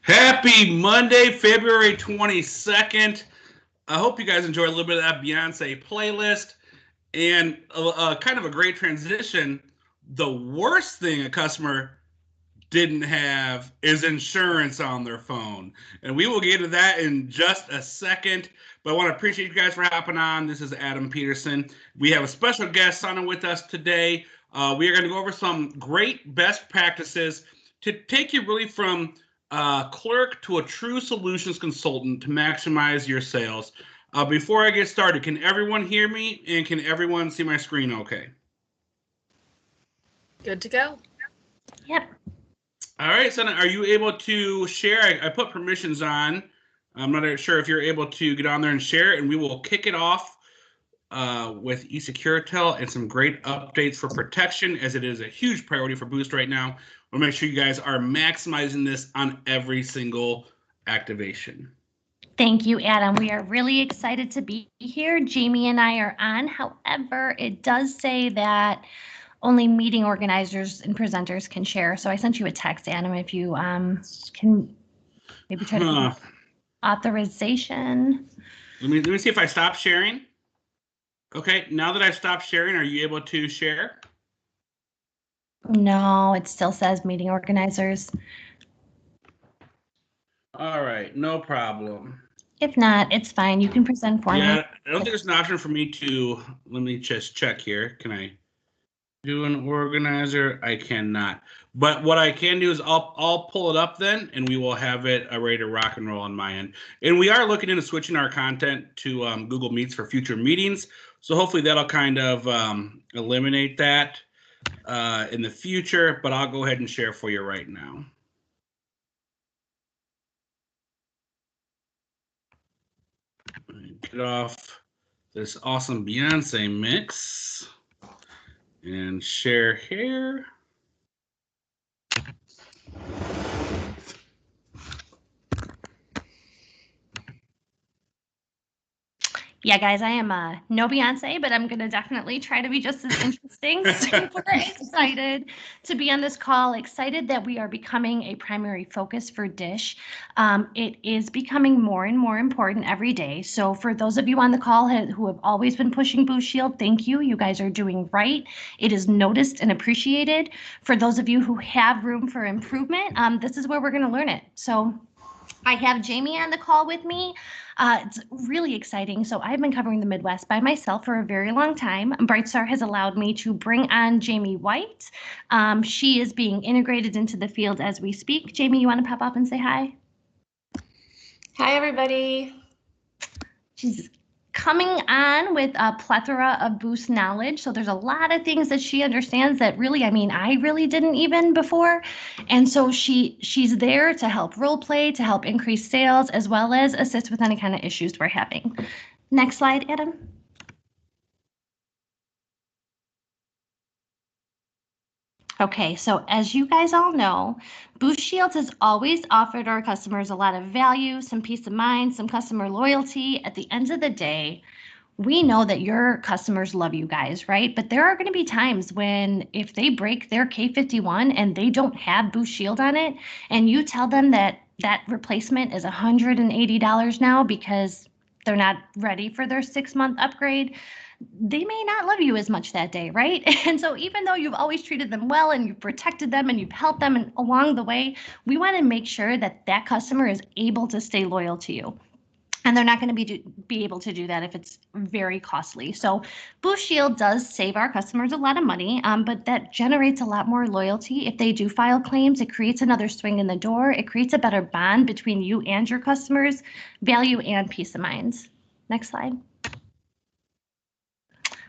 Happy Monday, February 22nd. I hope you guys enjoyed a little bit of that Beyonce playlist and kind of a great transition. The worst thing a customer didn't have is insurance on their phone. And we will get to that in just a second. But I want to appreciate you guys for hopping on. This is Adam Peterson. We have a special guest signing with us today. We are going to go over some great best practices to take you really from clerk to a true solutions consultant to maximize your sales. Before I get started, can everyone hear me and can everyone see my screen okay? Good to go. Yep. All right, Sana, are you able to share? I put permissions on. I'm not sure if you're able to get on there and share, and we will kick it off with ESecurity and some great updates for protection, as it is a huge priority for Boost right now. We'll make sure you guys are maximizing this on every single activation. Thank you, Adam. We are really excited to be here. Jamie and I are on. However, it does say that only meeting organizers and presenters can share. So I sent you a text, Adam, if you can maybe try to authorization. Let me see if I stop sharing. Okay, now that I've stopped sharing, are you able to share? No, it still says meeting organizers. All right, no problem. If not, it's fine. You can present for me. Yeah, I don't think there's an option for me to, let me just check here. Can I do an organizer? I cannot. But what I can do is I'll pull it up then, and we will have it ready to rock and roll on my end. And we are looking into switching our content to Google Meets for future meetings. So hopefully that'll kind of eliminate that in the future, but I'll go ahead and share for you right now. Get off this awesome Beyonce mix and share here. Yeah, guys, I am no Beyonce, but I'm going to definitely try to be just as interesting. Super excited to be on this call. Excited that we are becoming a primary focus for Dish. It is becoming more and more important every day. So for those of you on the call who have always been pushing Boost Shield, thank you. You guys are doing right. It is noticed and appreciated. For those of you who have room for improvement, this is where we're going to learn it. So I have Jamie on the call with me. It's really exciting. So I've been covering the Midwest by myself for a very long time. Brightstar has allowed me to bring on Jamie White. She is being integrated into the field as we speak. Jamie, you want to pop up and say hi? Hi, everybody. She's coming on with a plethora of Boost knowledge. So there's a lot of things that she understands that really, I mean, I really didn't even before. And so she's there to help role play, to help increase sales, as well as assist with any kind of issues we're having. Next slide, Adam. Okay, so as you guys all know, Boost Shields has always offered our customers a lot of value, some peace of mind, some customer loyalty. At the end of the day, we know that your customers love you guys, right? But there are going to be times when if they break their K51 and they don't have Boost Shield on it, and you tell them that that replacement is $180 now because they're not ready for their 6-month upgrade, they may not love you as much that day, right? And so even though you've always treated them well and you've protected them and you've helped them along the way, we want to make sure that that customer is able to stay loyal to you. And they're not going to be able to do that if it's very costly. So Boost Shield does save our customers a lot of money, but that generates a lot more loyalty. If they do file claims, it creates another swing in the door. It creates a better bond between you and your customers, value and peace of mind. Next slide.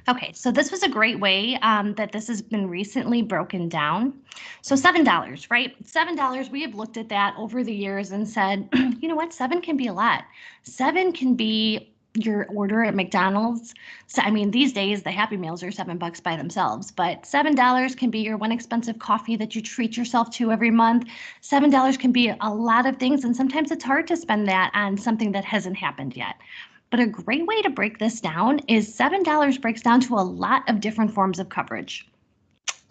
Okay, so this was a great way that this has been recently broken down. So $7, right? $7, we have looked at that over the years and said, you know what, 7 can be a lot. 7 can be your order at McDonald's. So, I mean, these days the Happy Meals are $7 by themselves, but $7 can be your one expensive coffee that you treat yourself to every month. $7 can be a lot of things, and sometimes it's hard to spend that on something that hasn't happened yet. But a great way to break this down is $7 breaks down to a lot of different forms of coverage.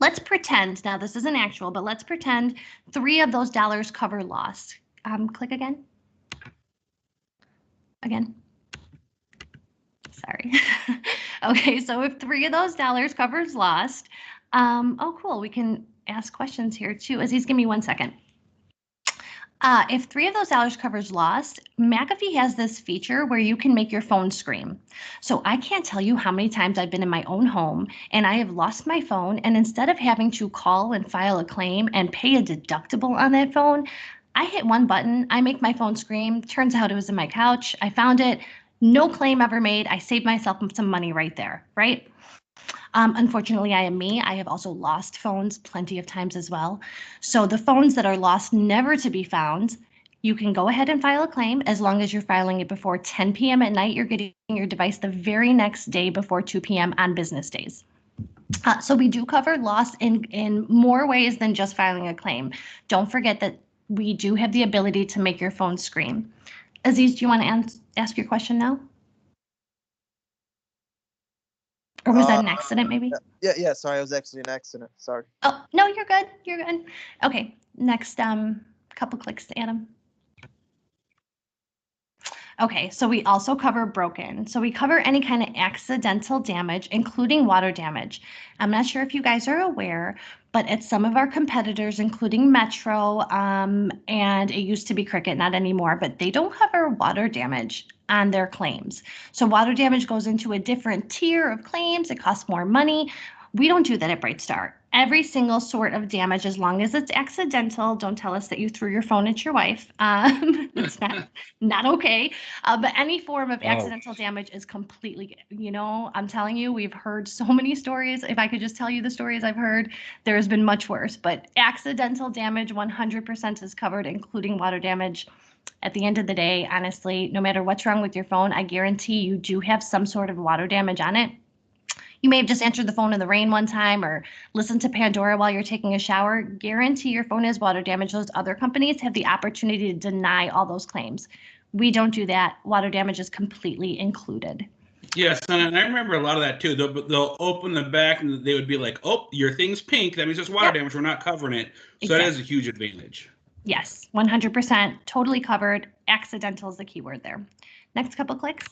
Let's pretend, now this isn't actual, but let's pretend 3 of those dollars cover loss. Click again. Again. Sorry. Okay, so if $3 of those dollars covers lost, oh, cool. We can ask questions here too. Aziz, give me 1 second. If $3 of those dollars covers lost, McAfee has this feature where you can make your phone scream. So I can't tell you how many times I've been in my own home and I have lost my phone, and instead of having to call and file a claim and pay a deductible on that phone, I hit one button, I make my phone scream. Turns out it was in my couch. I found it. No claim ever made. I saved myself some money right there, right? Unfortunately, I am me. I have also lost phones plenty of times as well. So the phones that are lost, never to be found, you can go ahead and file a claim as long as you're filing it before 10 p.m. at night. You're getting your device the very next day before 2 p.m. on business days. So we do cover loss in more ways than just filing a claim. Don't forget that we do have the ability to make your phone scream. Aziz, do you want to ask your question now? Or was that an accident, maybe? Yeah. Sorry, I was actually an accident. Sorry. Oh, no, you're good. You're good. Okay, next couple clicks to Adam. Okay, so we also cover broken. So we cover any kind of accidental damage, including water damage. I'm not sure if you guys are aware, but at some of our competitors, including Metro, and it used to be Cricket, not anymore, but they don't cover water damage on their claims. So water damage goes into a different tier of claims. It costs more money. We don't do that at Brightstar. Every single sort of damage, as long as it's accidental, don't tell us that you threw your phone at your wife. It's not okay. But any form of accidental damage is completely, I'm telling you, we've heard so many stories. If I could just tell you the stories I've heard, there has been much worse. But accidental damage, 100% is covered, including water damage. At the end of the day, honestly, no matter what's wrong with your phone, I guarantee you do have some sort of water damage on it. You may have just answered the phone in the rain one time or listened to Pandora while you're taking a shower. Guarantee your phone has water damage. Those other companies have the opportunity to deny all those claims. We don't do that. Water damage is completely included. Yes, and I remember a lot of that too. They'll open the back and they would be like, "Oh, your thing's pink. That means there's water damage. We're not covering it." So exactly. That is a huge advantage. Yes, 100%, totally covered. Accidental is the keyword there. Next couple clicks.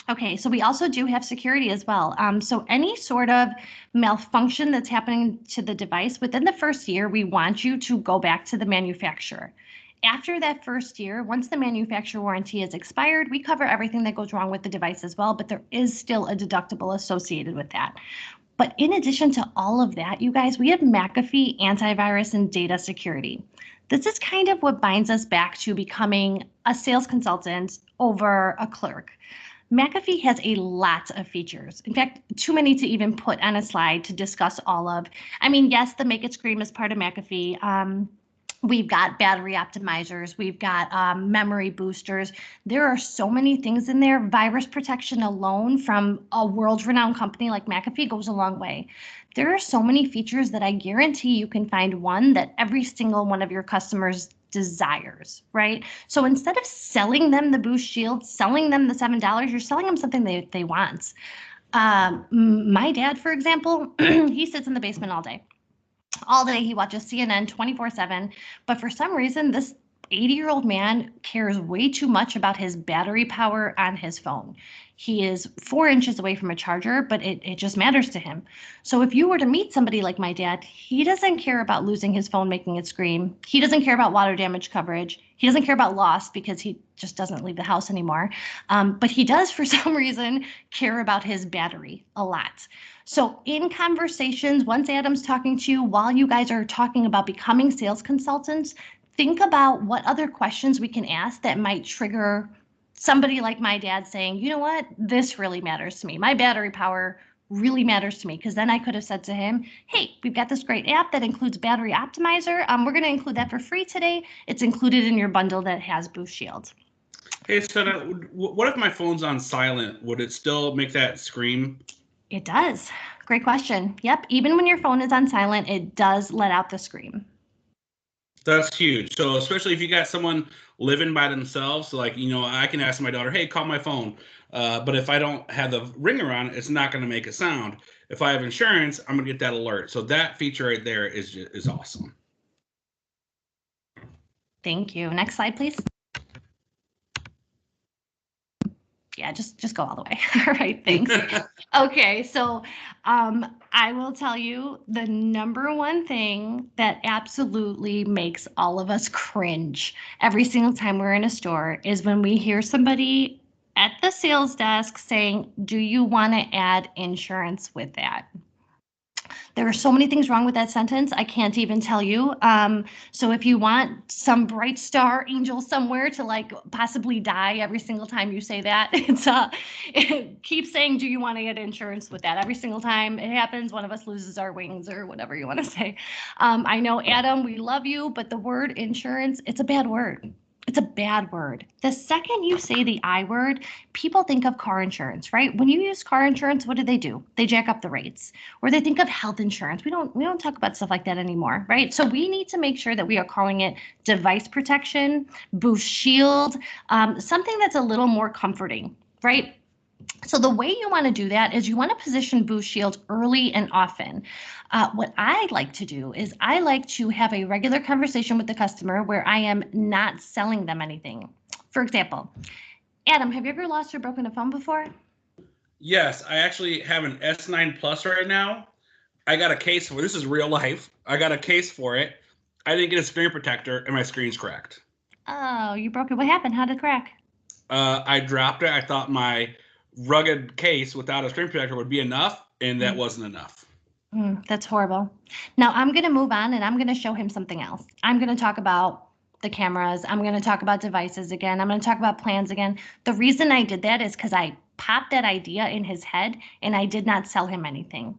Okay, so we also do have security as well. So any sort of malfunction that's happening to the device within the first year, we want you to go back to the manufacturer. After that first year, once the manufacturer warranty is expired, we cover everything that goes wrong with the device as well, but there is still a deductible associated with that. But in addition to all of that, you guys, we have McAfee antivirus and data security. This is kind of what binds us back to becoming a sales consultant over a clerk. McAfee has a lot of features. In fact, too many to even put on a slide to discuss all of. I mean, yes, the Make It Scream is part of McAfee. We've got battery optimizers. We've got memory boosters. There are so many things in there. Virus protection alone from a world-renowned company like McAfee goes a long way. There are so many features that I guarantee you can find one that every single one of your customers desires, right? So instead of selling them the Boost Shield, selling them the $7, you're selling them something they want. My dad, for example, he sits in the basement all day. All day he watches CNN 24/7, but for some reason this 80-year-old man cares way too much about his battery power on his phone. He is 4 inches away from a charger, but it just matters to him. So if you were to meet somebody like my dad, he doesn't care about losing his phone, making it scream. He doesn't care about water damage coverage. He doesn't care about loss because he just doesn't leave the house anymore. But he does, for some reason, care about his battery a lot. So in conversations, once Adam's talking to you, while you guys are talking about becoming sales consultants, think about what other questions we can ask that might trigger somebody like my dad saying, you know what, this really matters to me. My battery power really matters to me. Because then I could have said to him, hey, we've got this great app that includes battery optimizer. We're going to include that for free today. It's included in your bundle that has Boost Shield. Hey, so what if my phone's on silent? Would it still make that scream? It does. Great question. Yep. Even when your phone is on silent, it does let out the scream. That's huge. So especially if you got someone living by themselves, so like, I can ask my daughter, hey, call my phone. But if I don't have the ringer on, it's not going to make a sound. If I have insurance, I'm going to get that alert. So that feature right there is awesome. Thank you. Next slide, please. Yeah, just go all the way. All right, thanks. Okay, so I will tell you the number one thing that absolutely makes all of us cringe every single time we're in a store is when we hear somebody at the sales desk saying, "Do you want to add insurance with that?" There are so many things wrong with that sentence. I can't even tell you. So if you want some bright star angel somewhere to like possibly die every single time you say that, keep saying, "Do you want to get insurance with that?" Every single time it happens, one of us loses our wings or whatever you want to say. I know, Adam, we love you, but the word insurance, it's a bad word. It's a bad word. The second you say the I word, people think of car insurance, right? When you use car insurance, what do? They jack up the rates. Or they think of health insurance. We don't talk about stuff like that anymore, right? So we need to make sure that we are calling it device protection, Boost Shield, something that's a little more comforting, right? So the way you want to do that is you want to position Boost Shield early and often. What I like to do is I like to have a regular conversation with the customer where I am not selling them anything. For example, Adam, have you ever lost or broken a phone before? Yes, I actually have an S9 Plus right now. I got a case for this is real life. I got a case for it. I didn't get a screen protector and my screen's cracked. Oh, you broke it. What happened? How did it crack? I dropped it. I thought my rugged case without a screen protector would be enough, and that wasn't enough. That's horrible. Now I'm going to move on and I'm going to show him something else. I'm going to talk about the cameras. I'm going to talk about devices again. I'm going to talk about plans again. The reason I did that is because I popped that idea in his head and I did not sell him anything.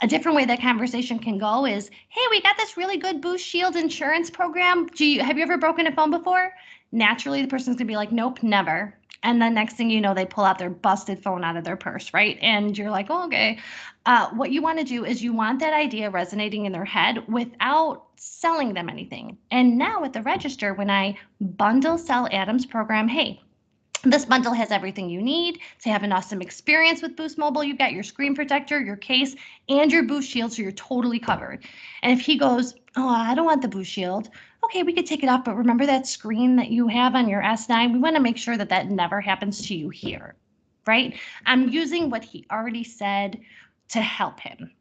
A different way that conversation can go is, "Hey, we got this really good Boost Shield insurance program. Have you ever broken a phone before?" Naturally, the person's gonna be like, "Nope, never." And then next thing you know, they pull out their busted phone out of their purse, right? And you're like, "Oh, okay." What you want to do is you want that idea resonating in their head without selling them anything. And now at the register, when I bundle sell Adam's program, hey, this bundle has everything you need to have an awesome experience with Boost Mobile. You've got your screen protector, your case, and your Boost Shield, so you're totally covered. And if he goes, "Oh, I don't want the Boost Shield," okay, we could take it off, but remember that screen that you have on your S9? We want to make sure that that never happens to you here, right? I'm using what he already said to help him.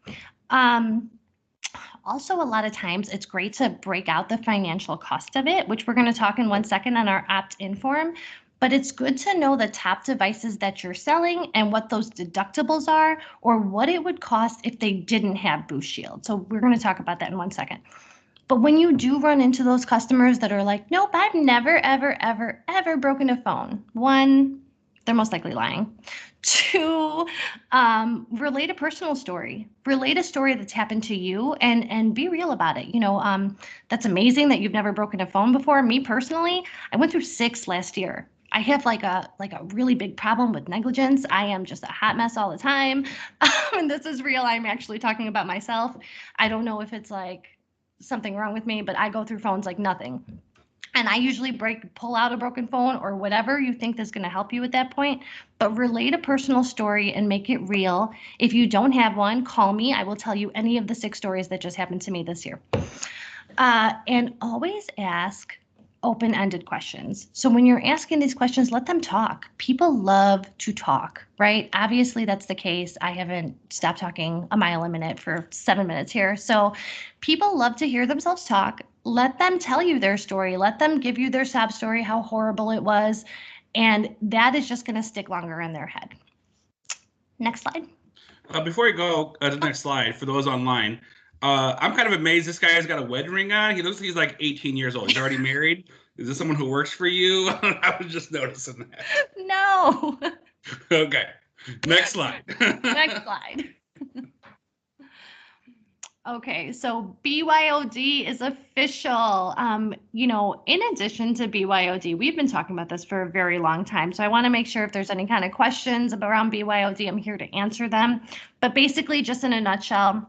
Also, a lot of times it's great to break out the financial cost of it, which we're going to talk in 1 second on our opt-in form. But it's good to know the top devices that you're selling and what those deductibles are or what it would cost if they didn't have Boost Shield. So we're going to talk about that in 1 second. But when you do run into those customers that are like, "Nope, I've never, ever, ever, ever broken a phone." One, they're most likely lying. Two, relate a personal story. Relate a story that's happened to you and be real about it. That's amazing that you've never broken a phone before. Me personally, I went through 6 last year. I have like a really big problem with negligence. I am just a hot mess all the time. And this is real. I'm actually talking about myself. I don't know if it's like something wrong with me, but I go through phones like nothing. And I usually pull out a broken phone or whatever you think is going to help you at that point. But relate a personal story and make it real. If you don't have one, call me. I will tell you any of the 6 stories that just happened to me this year. And always ask open-ended questions. So when you're asking these questions, let them talk. People love to talk, right? Obviously, that's the case. I haven't stopped talking a mile a minute for 7 minutes here. So people love to hear themselves talk. Let them tell you their story. Let them give you their sob story, how horrible it was. And that is just going to stick longer in their head. Next slide. Before you go to the next slide, for those online, I'm kind of amazed this guy has got a wedding ring on. He looks like he's like 18 years old. He's already married. Is this someone who works for you? I was just noticing that. No. Okay. Next slide. Next slide. Okay, so BYOD is official. In addition to BYOD, we've been talking about this for a very long time. So I want to make sure if there's any kind of questions around BYOD, I'm here to answer them. But basically, just in a nutshell,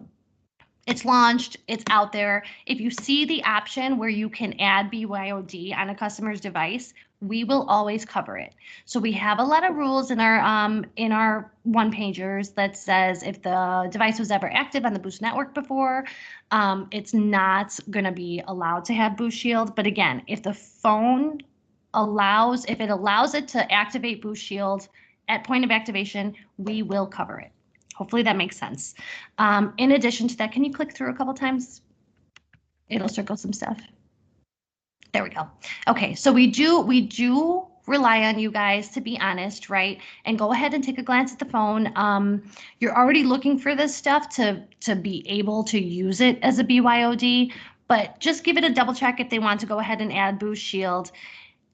it's launched, it's out there. If you see the option where you can add BYOD on a customer's device, we will always cover it. So we have a lot of rules in our one pagers that says if the device was ever active on the Boost network before, it's not going to be allowed to have Boost Shield. But again, if the phone allows it to activate Boost Shield at point of activation, we will cover it. Hopefully that makes sense. In addition to that, can you click through a couple times? It'll circle some stuff. There we go. Okay, so we do rely on you guys to be honest, right? And go ahead and take a glance at the phone. You're already looking for this stuff to be able to use it as a BYOD, but just give it a double check if they want to go ahead and add Boost Shield.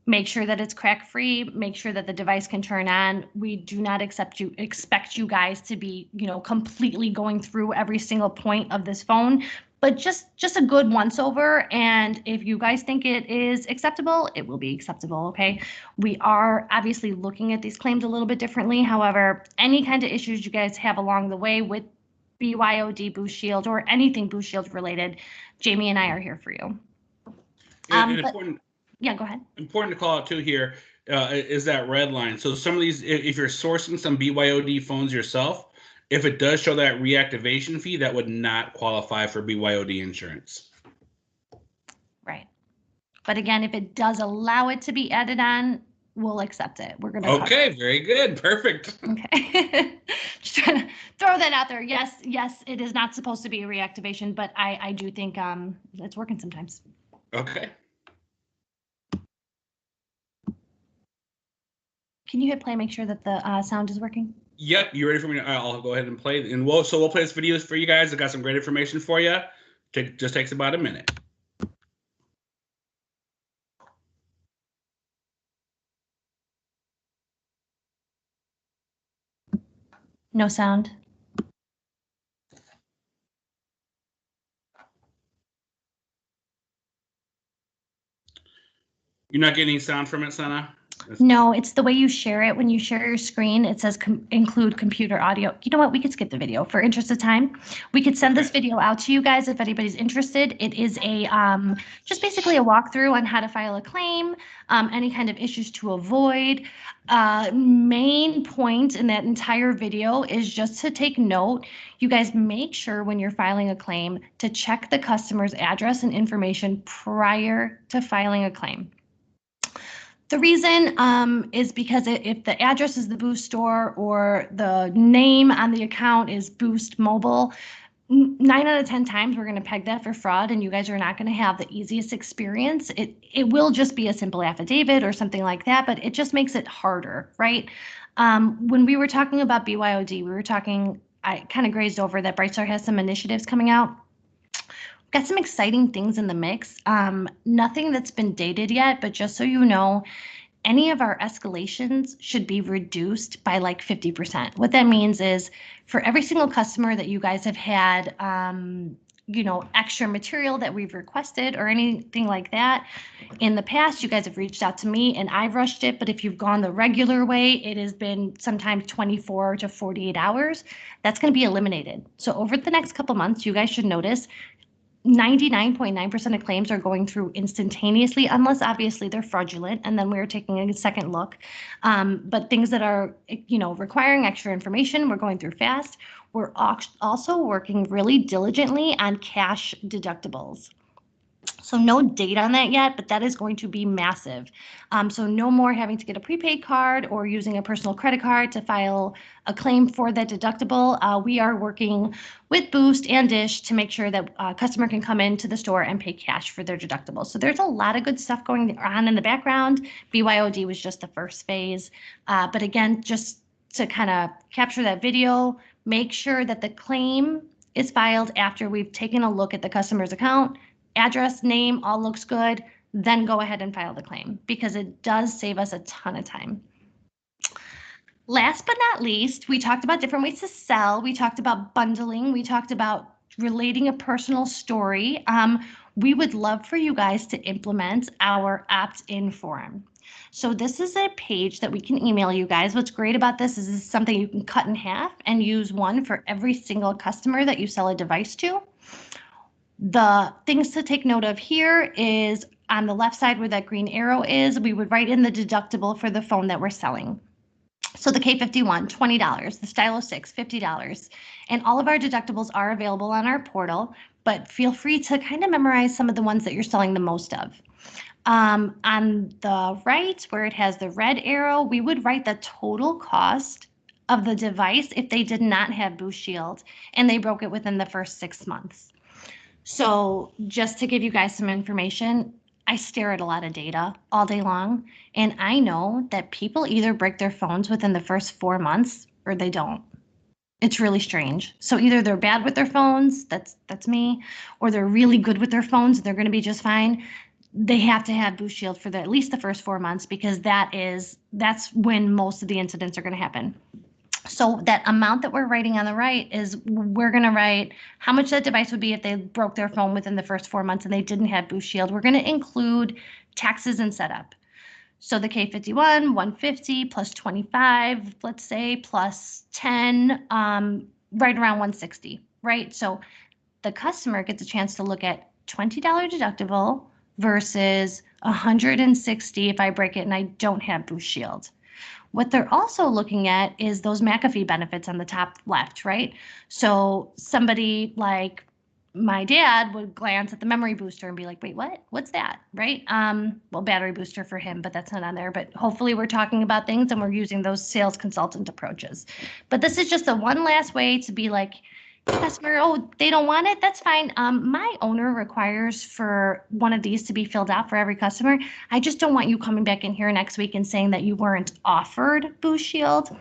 Make sure that it's crack free, make sure that the device can turn on. We do not expect you guys to be, completely going through every single point of this phone, but just a good once over. And if you guys think it is acceptable, it will be acceptable, okay? We are obviously looking at these claims a little bit differently. However, any kind of issues you guys have along the way with BYOD, Boost Shield, or anything Boost Shield related, Jamie and I are here for you. Yeah, go ahead. Important to call out too here is that red line. So some of these, if you're sourcing some BYOD phones yourself, if it does show that reactivation fee, that would not qualify for BYOD insurance. Right. But again, if it does allow it to be added on, we'll accept it. We're going to Okay, very good. Perfect. Okay. Just trying to throw that out there. Yes, it is not supposed to be a reactivation, but I do think it's working sometimes. Okay. Can you hit play, make sure that the sound is working? Yep, you ready for me? I'll go ahead and play. And we'll play this video for you guys. I got some great information for you. Just takes about a minute. No sound. You're not getting any sound from it, Sana? No, it's the way you share it. When you share your screen, it says include computer audio. You know what? We could skip the video for interest of time. We could send this video out to you guys if anybody's interested. It is a just basically a walkthrough on how to file a claim, any kind of issues to avoid. Main point in that entire video is just to take note. You guys make sure when you're filing a claim to check the customer's address and information prior to filing a claim. The reason is because if the address is the Boost store or the name on the account is Boost Mobile, 9 out of 10 times we're going to peg that for fraud, and you guys are not going to have the easiest experience. It will just be a simple affidavit or something like that, but it just makes it harder, right? When we were talking about BYOD, I kind of grazed over that Brightstar has some initiatives coming out. Got some exciting things in the mix. Nothing that's been dated yet, but just so you know, any of our escalations should be reduced by like 50%. What that means is for every single customer that you guys have had, extra material that we've requested or anything like that, in the past, you guys have reached out to me and I've rushed it. But if you've gone the regular way, it has been sometimes 24 to 48 hours. That's going to be eliminated. So over the next couple months, you guys should notice 99.9% of claims are going through instantaneously, unless obviously they're fraudulent, and then we're taking a second look. But things that are, requiring extra information, we're going through fast. We're also working really diligently on cash deductibles. So no date on that yet, but that is going to be massive. So no more having to get a prepaid card or using a personal credit card to file a claim for that deductible. We are working with Boost and Dish to make sure that a customer can come into the store and pay cash for their deductible. So there's a lot of good stuff going on in the background. BYOD was just the first phase. But again, just to kind of capture that video, make sure that the claim is filed after we've taken a look at the customer's account. Address, name, all looks good, then go ahead and file the claim because it does save us a ton of time. Last but not least, we talked about different ways to sell. We talked about bundling. We talked about relating a personal story. We would love for you guys to implement our opt-in form. So this is a page that we can email you guys. What's great about this is something you can cut in half and use one for every single customer that you sell a device to. The things to take note of here is on the left side where that green arrow is, we would write in the deductible for the phone that we're selling. So the K51, $20, the Stylo 6, $50. And all of our deductibles are available on our portal, but feel free to kind of memorize some of the ones that you're selling the most of. On the right, where it has the red arrow, we would write the total cost of the device if they did not have Boost Shield and they broke it within the first 6 months. So just to give you guys some information, I stare at a lot of data all day long, and I know that people either break their phones within the first 4 months or they don't. It's really strange. So either they're bad with their phones, that's me, or they're really good with their phones and they're going to be just fine. They have to have Boost Shield for at least the first 4 months, because that's when most of the incidents are going to happen. So that amount that we're writing on the right is, we're going to write how much that device would be if they broke their phone within the first 4 months and they didn't have Boost Shield. We're going to include taxes and setup. So the K51, 150 plus 25, let's say, plus 10, right around 160, right? So the customer gets a chance to look at $20 deductible versus 160 if I break it and I don't have Boost Shield. What they're also looking at is those McAfee benefits on the top left, right? So somebody like my dad would glance at the memory booster and be like, wait, what? What's that, right? Well, battery booster for him, but that's not on there. But hopefully we're talking about things and we're using those sales consultant approaches. But this is just the one last way to be like, customer, oh, they don't want it, that's fine. My owner requires for one of these to be filled out for every customer. I just don't want you coming back in here next week and saying that you weren't offered Boost Shield.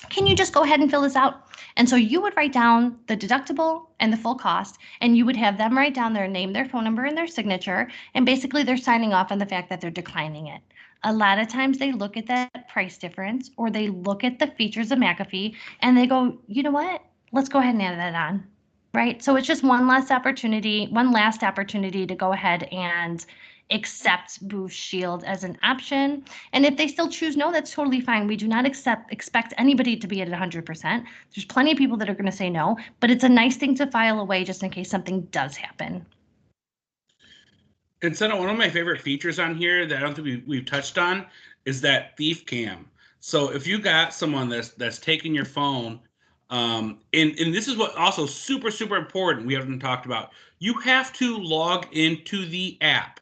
Can you just go ahead and fill this out? And so you would write down the deductible and the full cost, and you would have them write down their name, their phone number, and their signature, and basically they're signing off on the fact that they're declining it. A lot of times they look at that price difference, or they look at the features of McAfee and they go, you know what? Let's go ahead and add that on, right? So it's just one last opportunity to go ahead and accept Boost Shield as an option. And if they still choose no, that's totally fine. We do not expect anybody to be at 100%. There's plenty of people that are going to say no, but it's a nice thing to file away just in case something does happen. And so one of my favorite features on here that I don't think we've touched on is that thief cam. So if you got someone that's taking your phone, and this is what also super, super important we haven't talked about. You have to log into the app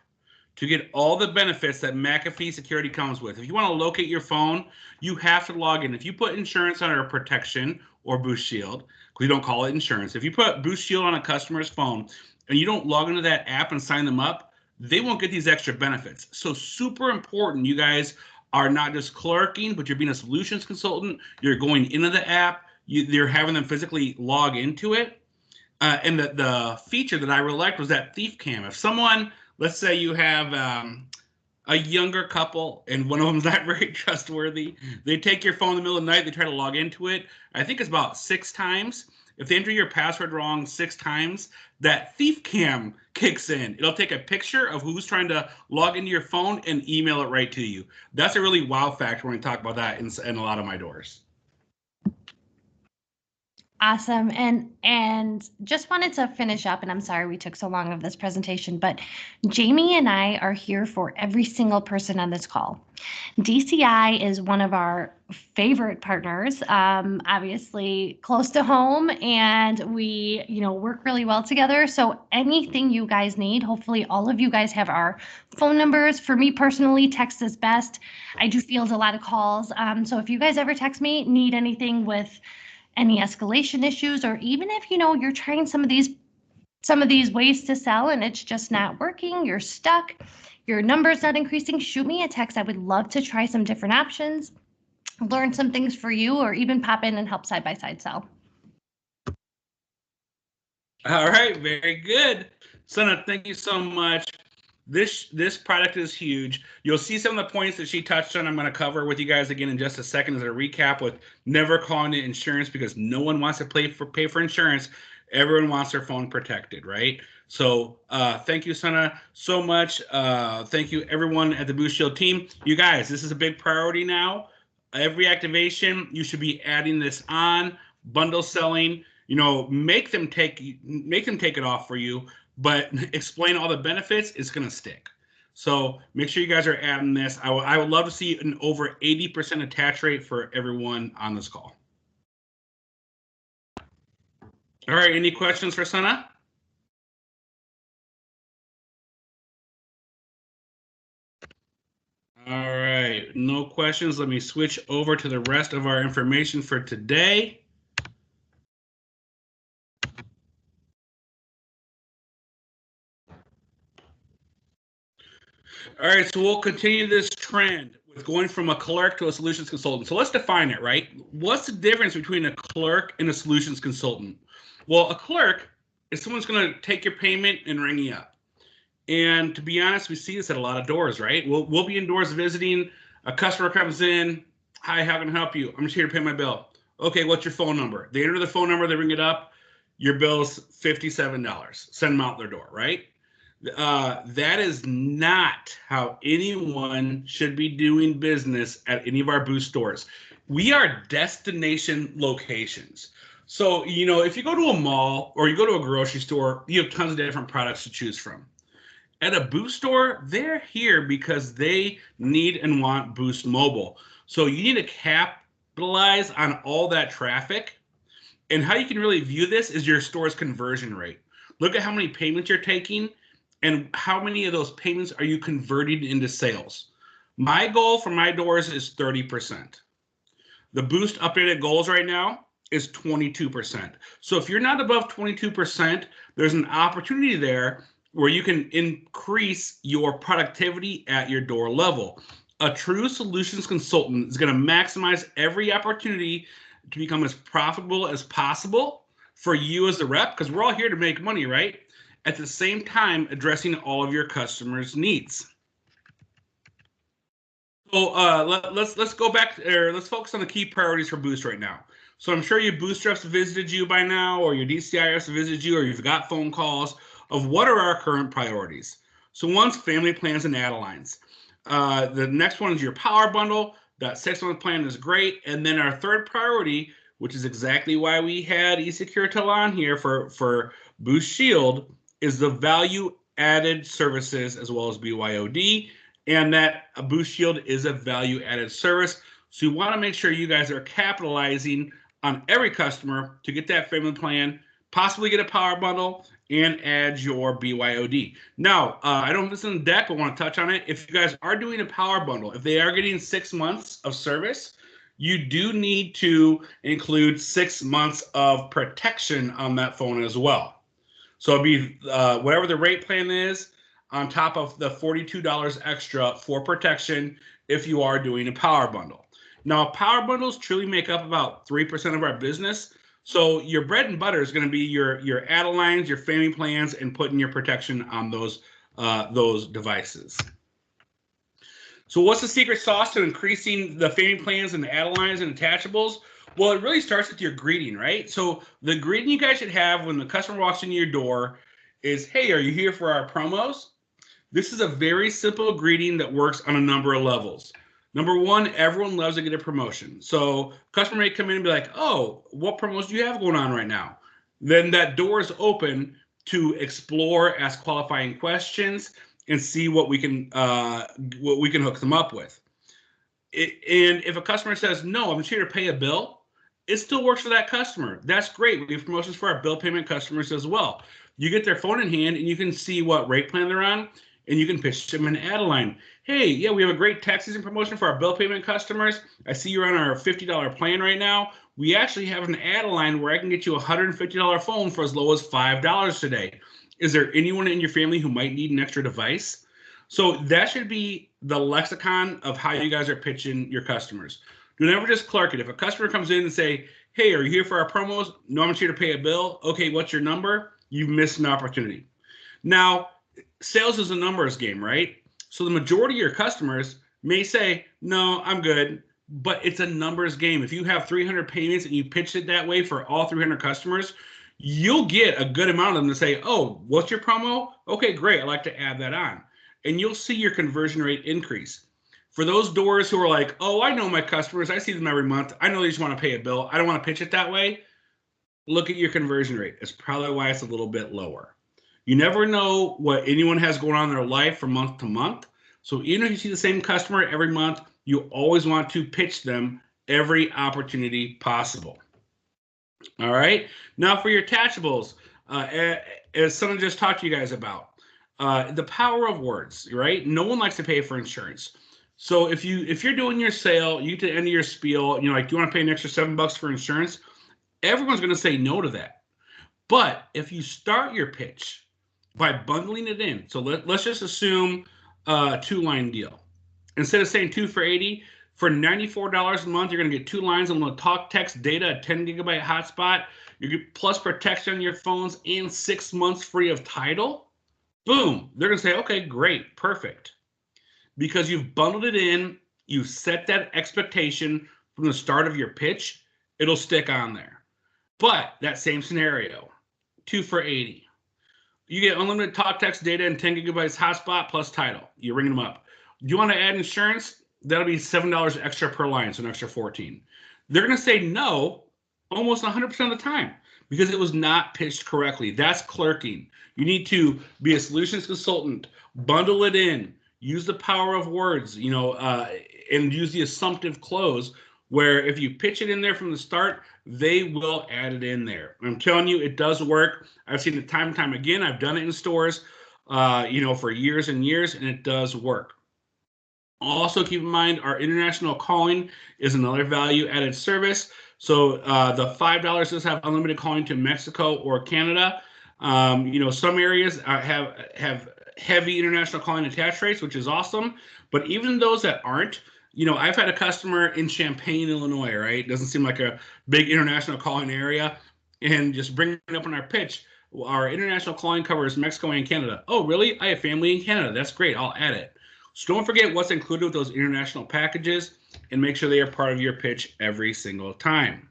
to get all the benefits that McAfee Security comes with. If you want to locate your phone, you have to log in. If you put insurance under protection or Boost Shield, we don't call it insurance. If you put Boost Shield on a customer's phone and you don't log into that app and sign them up, they won't get these extra benefits. So super important, you guys are not just clerking, but you're being a solutions consultant. You're going into the app. You're having them physically log into it. And the feature that I really liked was that thief cam. If someone, let's say you have a younger couple and one of them's not very trustworthy, they take your phone in the middle of the night, they try to log into it. I think it's about 6 times. If they enter your password wrong 6 times, that thief cam kicks in. It'll take a picture of who's trying to log into your phone and email it right to you. That's a really wow factor when we talk about that in a lot of my doors. Awesome. And just wanted to finish up, and I'm sorry we took so long of this presentation, but Jamie and I are here for every single person on this call. DCI is one of our favorite partners, obviously close to home, and we, work really well together. So anything you guys need, hopefully all of you guys have our phone numbers. For me personally, text is best. I do field a lot of calls. So if you guys ever text me, need anything with any escalation issues, or even if you're trying some of these ways to sell and it's just not working, you're stuck, your number's not increasing, shoot me a text. I would love to try some different options, learn some things for you, or even pop in and help side by side sell. All right, very good. Sana, thank you so much. This product is huge. You'll see some of the points that she touched on. I'm going to cover with you guys again in just a second as a recap with never calling it insurance, because no one wants to pay for insurance. Everyone wants their phone protected, right? So thank you, Sana, so much. Thank you, everyone at the Boost Shield team. You guys, this is a big priority now. Every activation, you should be adding this on. Bundle selling, make them take it off for you. But explain all the benefits, it's going to stick. So make sure you guys are adding this. I would love to see an over 80% attach rate for everyone on this call. All right, any questions for Sana? All right, no questions. Let me switch over to the rest of our information for today. All right, so we'll continue this trend with going from a clerk to a solutions consultant. So let's define it, right? What's the difference between a clerk and a solutions consultant? Well, a clerk is someone's going to take your payment and ring you up. And to be honest, we see this at a lot of doors, right? We'll be indoors visiting. A customer comes in. Hi, how can I help you? I'm just here to pay my bill. Okay, what's your phone number? They enter the phone number, they ring it up. Your bill's $57. Send them out their door, right? That is not how anyone should be doing business at any of our Boost stores. We are destination locations. So, you know, if you go to a mall or you go to a grocery store, you have tons of different products to choose from. At a Boost store, they're here because they need and want Boost Mobile. So you need to capitalize on all that traffic. And how you can really view this is your store's conversion rate. Look at how many payments you're taking and how many of those payments are you converting into sales. My goal for my doors is 30%. The Boost updated goals right now is 22%. So if you're not above 22%, there's an opportunity there where you can increase your productivity at your door level. A true solutions consultant is going to maximize every opportunity to become as profitable as possible for you as the rep, because we're all here to make money, right? At the same time, addressing all of your customers' needs. So let's go back, or let's focus on the key priorities for Boost right now. So I'm sure your Boost reps have visited you by now, or your DCI reps have visited you, or you've got phone calls of what are our current priorities. So one's family plans and add-lines. The next one is your power bundle. That 6-month plan is great. And then our third priority, which is exactly why we had ESecurity on here for Boost Shield, is the value added services as well as BYOD. And that a Boost Shield is a value added service. So you want to make sure you guys are capitalizing on every customer to get that family plan, possibly get a power bundle, and add your BYOD. Now, I don't have this in the deck, but I want to touch on it. If you guys are doing a power bundle, if they are getting 6 months of service, you do need to include 6 months of protection on that phone as well. So it'd be whatever the rate plan is on top of the $42 extra for protection if you are doing a power bundle. Now, power bundles truly make up about 3% of our business. So your bread and butter is going to be your add-lines, your family plans, and putting your protection on those devices. So what's the secret sauce to increasing the family plans and the add-lines and attachables? Well, it really starts with your greeting, right? So the greeting you guys should have when the customer walks into your door is, hey, are you here for our promos? This is a very simple greeting that works on a number of levels. Number one, everyone loves to get a promotion. So customer may come in and be like, oh, what promos do you have going on right now? Then that door is open to explore, ask qualifying questions, and see what we can hook them up with. And if a customer says, no, I'm just here to pay a bill, it still works for that customer. That's great. We have promotions for our bill payment customers as well. You get their phone in hand and you can see what rate plan they're on, and you can pitch them an add-line. Hey, yeah, we have a great tax season promotion for our bill payment customers. I see you're on our $50 plan right now. We actually have an add-line where I can get you a $150 phone for as low as $5 today. Is there anyone in your family who might need an extra device? So that should be the lexicon of how you guys are pitching your customers. Do never just clerk it. If a customer comes in and say, hey, are you here for our promos? No, I'm here to pay a bill. Okay, what's your number? You've missed an opportunity. Now, sales is a numbers game, right? So the majority of your customers may say, no, I'm good, but it's a numbers game. If you have 300 payments and you pitch it that way for all 300 customers, you'll get a good amount of them to say, oh, what's your promo? Okay, great. I'd like to add that on. And you'll see your conversion rate increase. For those doors who are like, oh, I know my customers. I see them every month. I know they just want to pay a bill. I don't want to pitch it that way. Look at your conversion rate. It's probably why it's a little bit lower. You never know what anyone has going on in their life from month to month. So even if you see the same customer every month, you always want to pitch them every opportunity possible. All right. Now for your attachables, as someone just talked to you guys about, the power of words, right? No one likes to pay for insurance. So if you're doing your sale, you get to the end of your spiel, you know, like, do you want to pay an extra $7 for insurance? Everyone's going to say no to that. But if you start your pitch by bundling it in, so let's just assume a 2-line deal. Instead of saying 2 for $80, for $94 a month, you're going to get 2 lines on the talk, text, data, a 10-gigabyte hotspot. You get plus protection on your phones and 6 months free of title. Boom. They're going to say, okay, great, perfect. Because you've bundled it in, you set that expectation from the start of your pitch, it'll stick on there. But that same scenario, 2 for $80. You get unlimited talk, text, data, and 10 gigabytes hotspot plus title. You're ringing them up. Do you want to add insurance? That'll be $7 extra per line, so an extra 14. They're going to say no almost 100% of the time because it was not pitched correctly. That's clerking. You need to be a solutions consultant, bundle it in, use the power of words, you know, and use the assumptive close where if you pitch it in there from the start, they will add it in there. I'm telling you, it does work. I've seen it time and time again. I've done it in stores, you know, for years and years, and it does work. Also, keep in mind, our international calling is another value-added service. So the $5 does have unlimited calling to Mexico or Canada. You know, some areas have heavy international calling attach rates, which is awesome. But even those that aren't, you know, I've had a customer in Champaign, Illinois, right? Doesn't seem like a big international calling area. And just bring it up in our pitch. Our international calling covers Mexico and Canada. Oh, really? I have family in Canada. That's great. I'll add it. So don't forget what's included with those international packages and make sure they are part of your pitch every single time.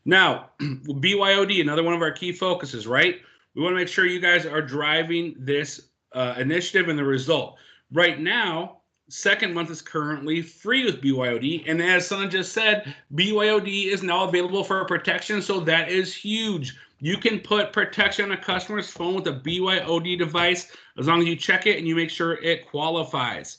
Now, BYOD, another one of our key focuses, right? We want to make sure you guys are driving this initiative and the result. Right now, second month is currently free with BYOD. And as someone just said, BYOD is now available for protection. So that is huge. You can put protection on a customer's phone with a BYOD device as long as you check it and you make sure it qualifies.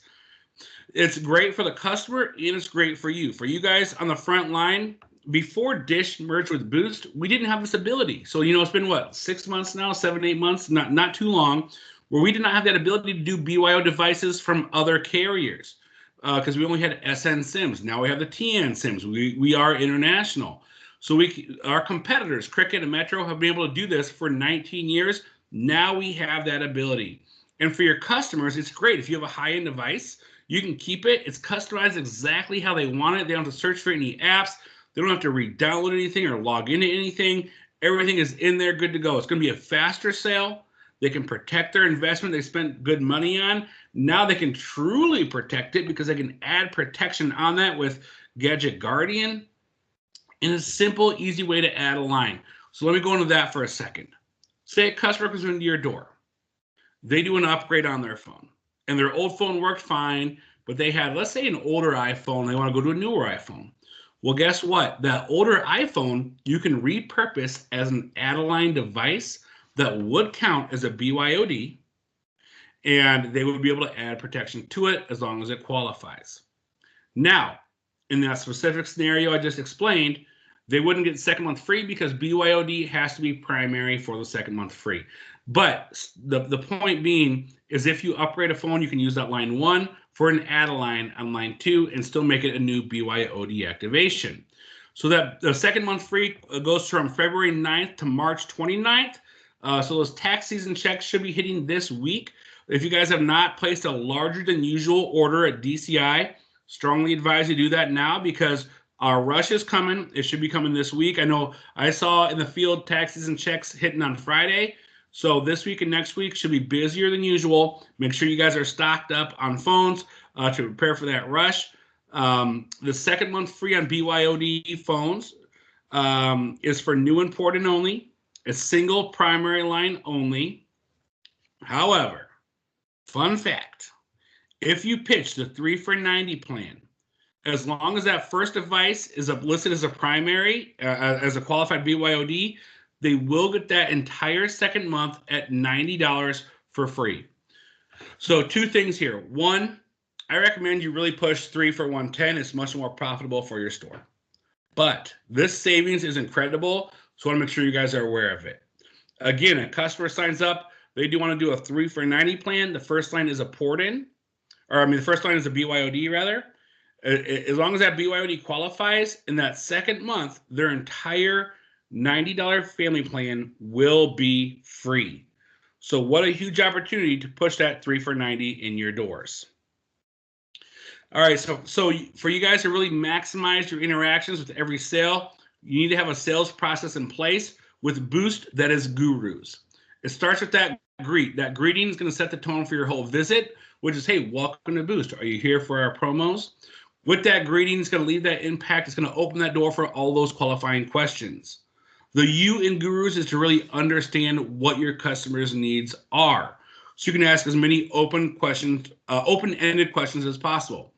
It's great for the customer and it's great for you. For you guys on the front line, before Dish merged with Boost, we didn't have this ability. So, you know, it's been what, 6 months now, 7, 8 months, not too long, where we did not have that ability to do BYO devices from other carriers because we only had SN SIMs. Now we have the TN SIMs. We are international. So our competitors, Cricket and Metro, have been able to do this for 19 years. Now we have that ability. And for your customers, it's great. If you have a high-end device, you can keep it. It's customized exactly how they want it. They don't have to search for any apps. They don't have to re-download anything or log into anything. Everything is in there, good to go. It's going to be a faster sale. They can protect their investment they spent good money on. Now they can truly protect it because they can add protection on that with Gadget Guardian in a simple, easy way to add a line. So let me go into that for a second. Say a customer comes into your door. They do an upgrade on their phone. And their old phone worked fine, but they had, let's say, an older iPhone. They want to go to a newer iPhone. Well, guess what? That older iPhone, you can repurpose as an add-a-line device that would count as a BYOD, and they would be able to add protection to it as long as it qualifies. Now, in that specific scenario I just explained, they wouldn't get second month free because BYOD has to be primary for the second month free. But the point being is if you upgrade a phone, you can use that line 1 for an add-a-line on line 2 and still make it a new BYOD activation. So that the second month free goes from February 9th to March 29th. So those tax season checks should be hitting this week. If you guys have not placed a larger than usual order at DCI, strongly advise you do that now because our rush is coming. It should be coming this week. I know I saw in the field tax season checks hitting on Friday. So this week and next week should be busier than usual. Make sure you guys are stocked up on phones to prepare for that rush. The second month free on BYOD phones is for new and port in only. A single primary line only. However, fun fact, if you pitch the 3 for $90 plan, as long as that first device is listed as a primary, as a qualified BYOD, they will get that entire second month at $90 for free. So 2 things here. 1, I recommend you really push 3 for $110. It's much more profitable for your store. But this savings is incredible, so I want to make sure you guys are aware of it. Again, a customer signs up, they do want to do a 3 for $90 plan. The first line is a port-in, the first line is a BYOD rather. As long as that BYOD qualifies, in that second month, their entire $90 family plan will be free. So what a huge opportunity to push that 3 for $90 in your doors. All right, so for you guys to really maximize your interactions with every sale, you need to have a sales process in place with Boost that is gurus. It starts with that greet. That greeting is going to set the tone for your whole visit, which is, hey, welcome to Boost. Are you here for our promos? With that greeting, it's going to leave that impact. It's going to open that door for all those qualifying questions. The U in gurus is to really understand what your customers' needs are. So you can ask as many open-ended questions as possible.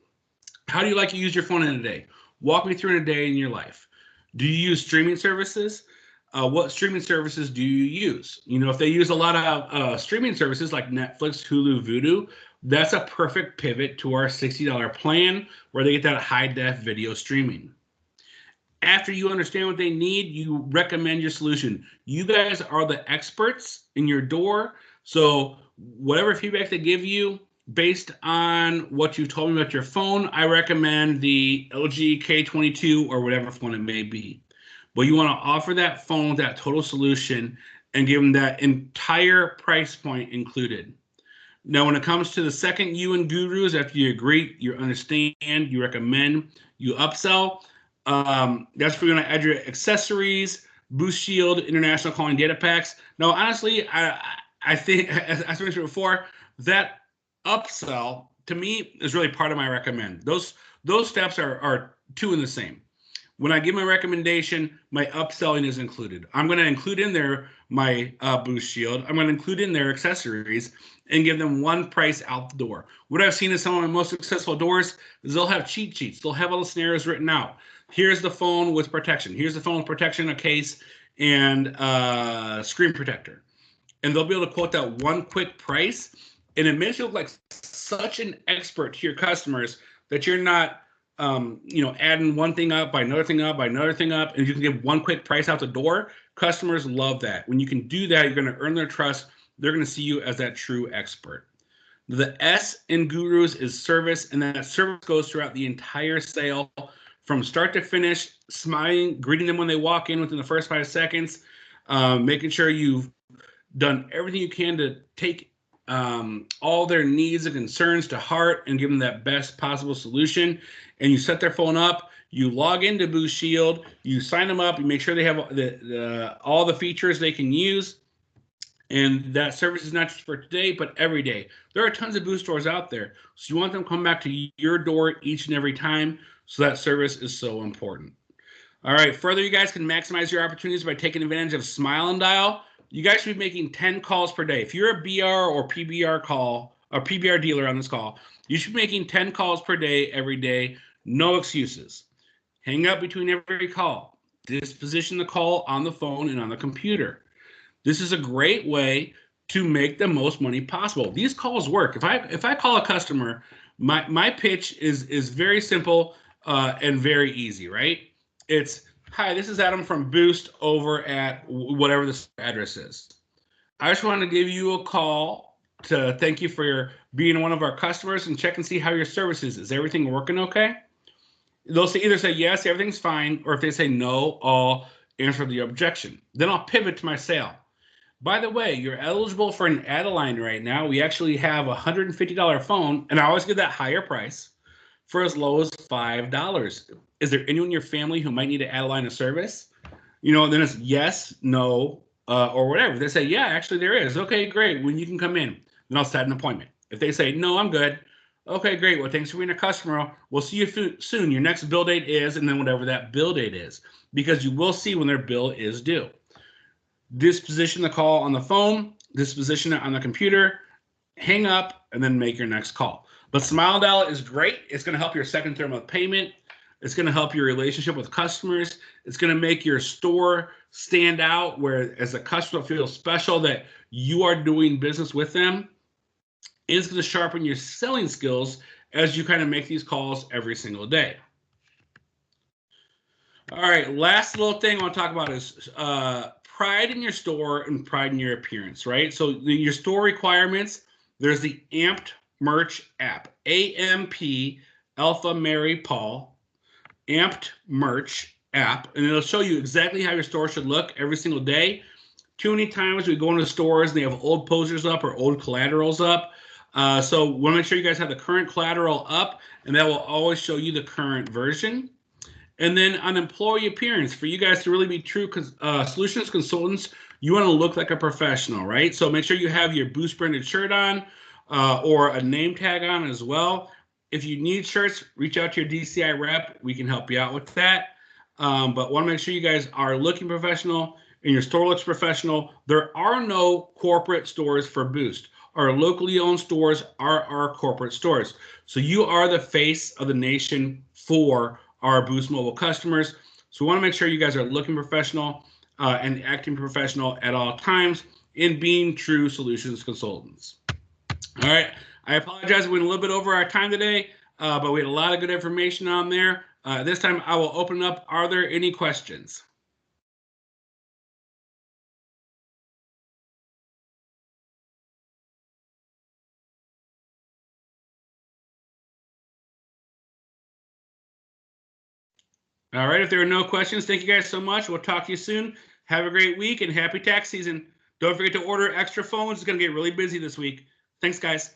How do you like to use your phone in a day? Walk me through a day in your life. Do you use streaming services? What streaming services do you use? If they use a lot of streaming services like Netflix, Hulu, Vudu, that's a perfect pivot to our $60 plan where they get that high-def video streaming. After you understand what they need, you recommend your solution. You guys are the experts in your door, so whatever feedback they give you, based on what you told me about your phone, I recommend the LG K22 or whatever phone it may be. But you want to offer that phone with that total solution and give them that entire price point included. Now, when it comes to the second U in gurus, after you agree, you understand, you recommend, you upsell, that's where you're going to add your accessories, Boost Shield, international calling data packs. Now, honestly, I think, as I mentioned before, that upsell to me is really part of my recommend. Those steps are 2 in the same. When I give my recommendation, my upselling is included. I'm going to include in there my Boost Shield. I'm going to include in their accessories and give them one price out the door. What I've seen in some of my most successful doors is they'll have cheat sheets. They'll have all the scenarios written out. Here's the phone with protection. Here's the phone with protection, a case, and screen protector. And they'll be able to quote that one quick price. And it makes you look like such an expert to your customers that you're not adding one thing up by another thing up by another thing up, and you can give one quick price out the door. Customers love that. When you can do that, you're going to earn their trust. They're going to see you as that true expert. The S in gurus is service, and that service goes throughout the entire sale from start to finish, smiling, greeting them when they walk in within the first 5 seconds, making sure you've done everything you can to take all their needs and concerns to heart and give them that best possible solution. And you set their phone up, you log into Boost Shield, you sign them up, you make sure they have all the features they can use. And that service is not just for today, but every day. There are tons of Boost stores out there. So you want them to come back to your door each and every time. So that service is so important. All right, further, you guys can maximize your opportunities by taking advantage of Smile and Dial. You guys should be making 10 calls per day. If you're a BR or PBR call, or PBR dealer on this call, you should be making 10 calls per day, every day. No excuses. Hang up between every call. Disposition the call on the phone and on the computer. This is a great way to make the most money possible. These calls work. If I call a customer, my pitch is very simple and very easy, right? It's, hi, this is Adam from Boost over at whatever this address is. I just wanted to give you a call to thank you for being one of our customers and check and see how your service is. Is everything working okay? They'll either say yes, everything's fine, or if they say no, I'll answer the objection. Then I'll pivot to my sale. By the way, you're eligible for an add-a-line right now. We actually have a $150 phone, and I always give that higher price for as low as $5. Is there anyone in your family who might need to add a line of service? Then it's yes, no, or whatever. If they say, yeah, actually there is. Okay, great. When you can come in, then I'll set an appointment. If they say, no, I'm good. Okay, great. Well, thanks for being a customer. We'll see you soon. Your next bill date is, and then whatever that bill date is, because you will see when their bill is due. Disposition the call on the phone, disposition it on the computer, hang up, and then make your next call. But Smile Dial is great. It's going to help your second term of payment. It's going to help your relationship with customers. It's going to make your store stand out, where as a customer feels special that you are doing business with them. It's going to sharpen your selling skills as you kind of make these calls every single day. All right, last little thing I want to talk about is pride in your store and pride in your appearance, right? So your store requirements, there's the Amped Merch app, AMP Alpha Mary Paul, Amped Merch app, and it'll show you exactly how your store should look every single day. Too many times we go into stores and they have old posters up or old collaterals up. So want to make sure you guys have the current collateral up, and that will always show you the current version. And then on employee appearance, for you guys to really be true solutions consultants, you want to look like a professional, right? So make sure you have your Boost branded shirt on or a name tag on as well. If you need shirts, reach out to your DCI rep. We can help you out with that. But want to make sure you guys are looking professional and your store looks professional. There are no corporate stores for Boost. Our locally owned stores are our corporate stores. So you are the face of the nation for our Boost Mobile customers. So we want to make sure you guys are looking professional and acting professional at all times in being true solutions consultants. All right. I apologize. We went a little bit over our time today, but we had a lot of good information on there. This time I will open up. Are there any questions? All right, if there are no questions, thank you guys so much. We'll talk to you soon. Have a great week and happy tax season. Don't forget to order extra phones. It's going to get really busy this week. Thanks, guys.